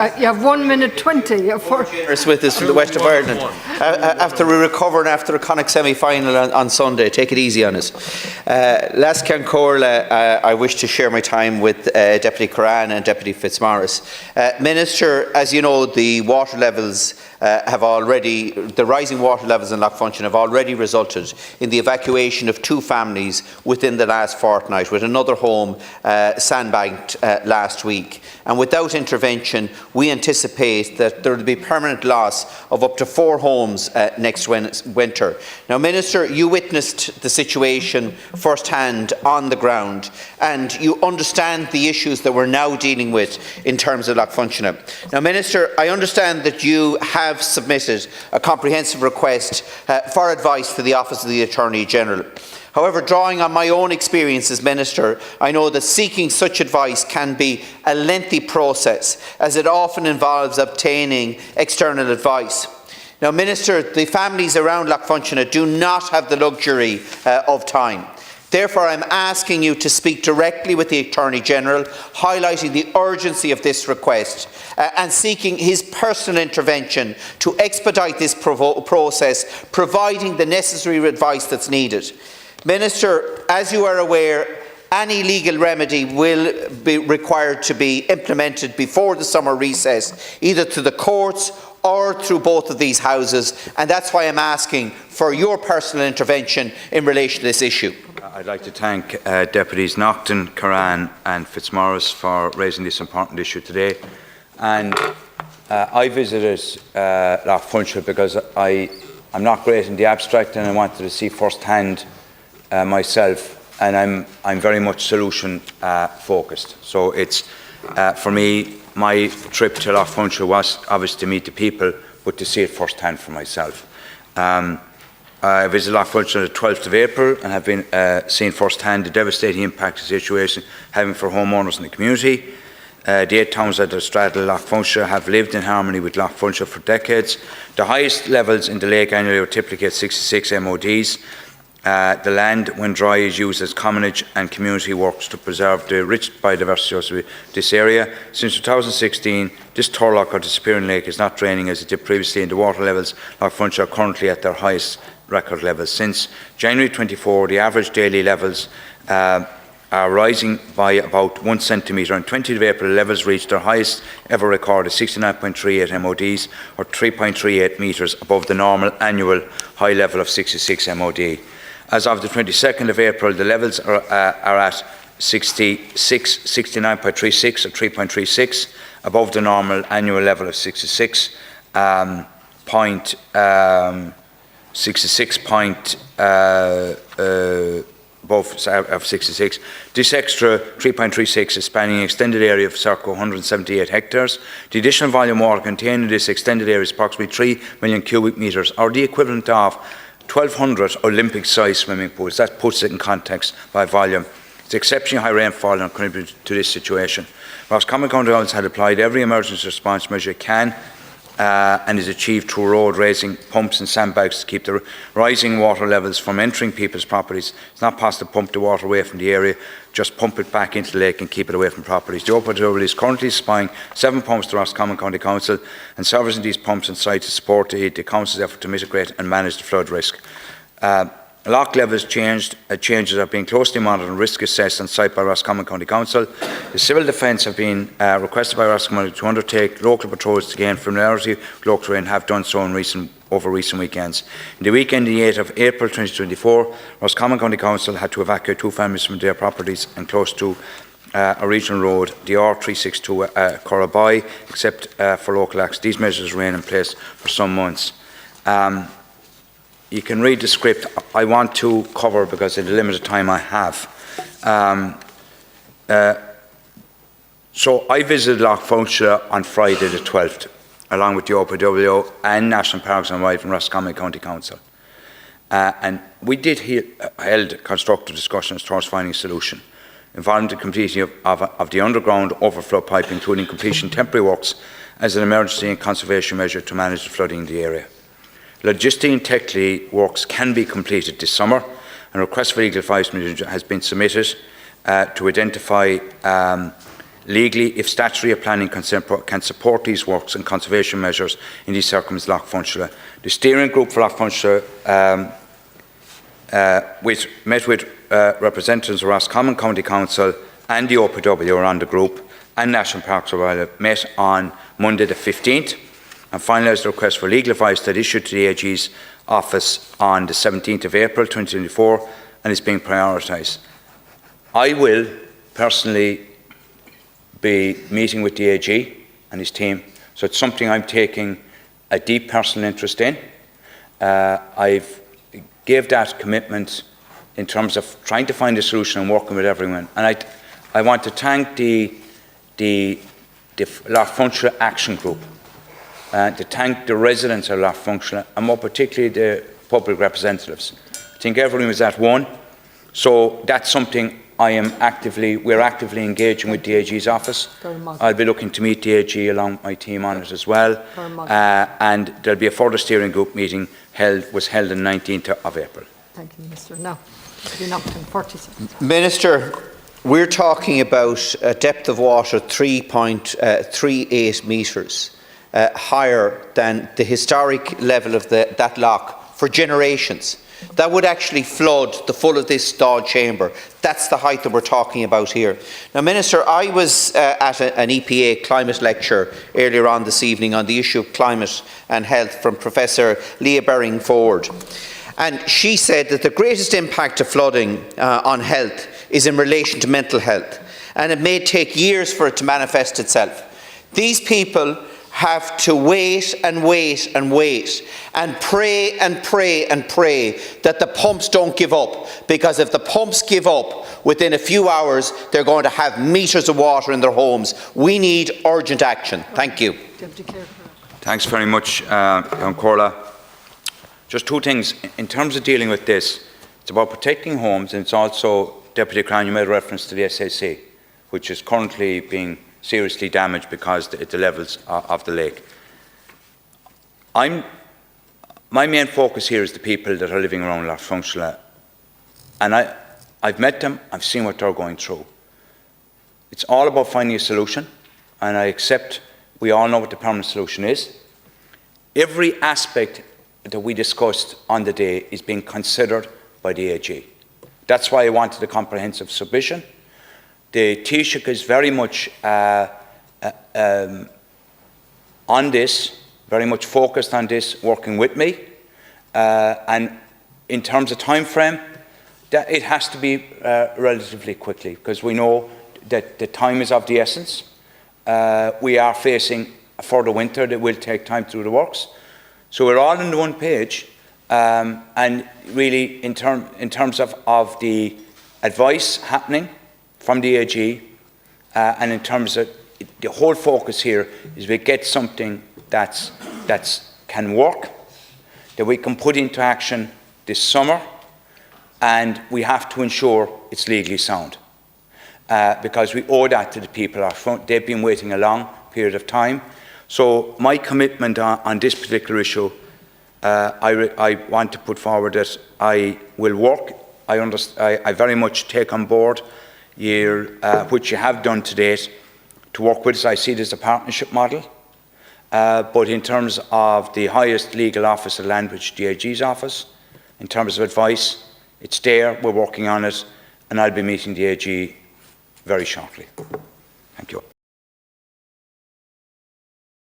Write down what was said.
You have 1 minute 20. Generous with us from the west of Ireland. After we recover and after a Connacht semi-final on Sunday, take it easy on us. Last Cancórla, I wish to share my time with Deputy Curran and Deputy Fitzmaurice. Minister, as you know, the water levels the rising water levels in Lough Funshinagh have already resulted in the evacuation of 2 families within the last fortnight, with another home sandbanked last week. And without intervention, we anticipate that there will be permanent loss of up to 4 homes next winter. Now, Minister, you witnessed the situation firsthand on the ground, and you understand the issues that we're now dealing with in terms of Lough Funshinagh. Now, Minister, I understand that you have submitted a comprehensive request for advice to the Office of the Attorney General. However, drawing on my own experience as Minister, I know that seeking such advice can be a lengthy process, as it often involves obtaining external advice. Now, Minister, the families around Lough Funshinagh do not have the luxury of time. Therefore, I am asking you to speak directly with the Attorney General, highlighting the urgency of this request and seeking his personal intervention to expedite this process, providing the necessary advice that's needed. Minister, as you are aware, any legal remedy will be required to be implemented before the summer recess, either to the courts or through both of these houses, and that's why I'm asking for your personal intervention in relation to this issue. I'd like to thank Deputies Naughten, Curran and Fitzmaurice for raising this important issue today. And I visited Lough Funshinagh because I'm not great in the abstract, and I wanted to see firsthand myself, and I'm very much solution focused. So it's for me, my trip to Lough Funshinagh was obviously to meet the people, but to see it firsthand for myself. I visited Lough Funshinagh on the 12th of April and have been seeing firsthand the devastating impact the situation having for homeowners in the community. The 8 towns that straddle Lough Funshinagh have lived in harmony with Lough Funshinagh for decades. The highest levels in the lake annually are typically at 66 MODs. The land, when dry, is used as commonage, and community works to preserve the rich biodiversity of this area. Since 2016, this Turlough or disappearing lake is not draining as it did previously, and the water levels of Funshinagh are currently at their highest record levels. Since January 24, the average daily levels are rising by about 1 centimetre. On 20th of April, levels reached their highest ever recorded, 69.38 MODs, or 3.38 metres above the normal annual high level of 66 MOD. As of the 22nd of April, the levels are at 69.36 or 3.36, above the normal annual level of 66. Of 66. This extra 3.36 is spanning an extended area of circa 178 hectares. The additional volume of water contained in this extended area is approximately 3 million cubic metres, or the equivalent of 1,200 Olympic-sized swimming pools. That puts it in context by volume. It's exceptionally high rainfall and contributed to this situation. Roscommon County Council had applied every emergency response measure it can and is achieved through road raising pumps and sandbags to keep the rising water levels from entering people's properties. It's not possible to pump the water away from the area, just pump it back into the lake and keep it away from properties. The OPW is currently supplying 7 pumps to Roscommon County Council and servicing these pumps on site to support the Council's effort to mitigate and manage the flood risk. Lock levels changes are being closely monitored and risk assessed on site by Roscommon County Council. The Civil Defence have been requested by Roscommon to undertake local patrols to gain familiarity with local terrain and have done so over recent weekends. In the weekend, the 8th of April 2024, Roscommon County Council had to evacuate 2 families from their properties and close to a regional road, the R362 Corraby, except for local acts. These measures remain in place for some months. You can read the script. I want to cover, because of the limited time I have. So I visited Lough Funshinagh on Friday the 12th, along with the OPW and National Parks and Wildlife and Roscommon County Council. And we held constructive discussions towards finding a solution, involving the completion of the underground overflow pipe, including completion of temporary works as an emergency and conservation measure to manage the flooding in the area. Logistically and technically, works can be completed this summer, and a request for legal advice has been submitted to identify legally if statutory planning can support these works and conservation measures in these circumstances. Lough Funshinagh. The steering group for Lough Funshinagh met with representatives of Roscommon County Council and the OPW are on the group, and National Parks of Ireland met on Monday the 15th and finalised the request for legal advice that issued to the AG's office on the 17th of April 2024 and is being prioritised. I will personally be meeting with the AG and his team, so it's something I'm taking a deep personal interest in. I've gave that commitment in terms of trying to find a solution and working with everyone. And I want to thank the Lough Funshinagh Action Group, to thank the residents of Lough Funshinagh, and more particularly the public representatives. I think everyone was at one, so that's something we're actively engaging with the AG's office. I'll be looking to meet the AG along with my team on it as well, and there'll be a further steering group meeting was held on the 19th of April. Thank you, Minister. Now, Denis Naughten, 40 seconds. Minister, we're talking about a depth of water 3.38 metres higher than the historic level of that lough for generations. That would actually flood the full of this stalled chamber. That's the height that we're talking about here. Now, Minister, I was at an EPA climate lecture earlier on this evening on the issue of climate and health from Professor Leah Baring-Ford. And she said that the greatest impact of flooding on health is in relation to mental health. And it may take years for it to manifest itself. These people have to wait and wait and wait and pray and pray and pray that the pumps don't give up, because if the pumps give up within a few hours, they're going to have metres of water in their homes. We need urgent action. Thank you. Thanks very much, Corla. Just two things. In terms of dealing with this, it's about protecting homes, and it's also, Deputy Crown, you made reference to the SAC, which is currently being seriously damaged because the levels of the lake. My main focus here is the people that are living around Lough Funshinagh, and I've met them, I've seen what they're going through. It's all about finding a solution, and I accept we all know what the permanent solution is. Every aspect that we discussed on the day is being considered by the AG. That's why I wanted a comprehensive submission. The Taoiseach is very much on this, very much focused on this, working with me. And in terms of time frame, that it has to be relatively quickly, because we know that the time is of the essence. We are facing a further winter that will take time to do the works. So we're all on the one page, and really in terms of the advice happening from the AG, and in terms of the whole focus here is we get something that's can work, that we can put into action this summer, and we have to ensure it's legally sound, because we owe that to the people out front. They've been waiting a long period of time. So my commitment on this particular issue, I want to put forward that I will work. I very much take on board which you have done to date, to work with us. I see it as a partnership model. But in terms of the highest legal office of land, which is the AG's office, in terms of advice, it's there, we're working on it, and I'll be meeting the AG very shortly. Thank you.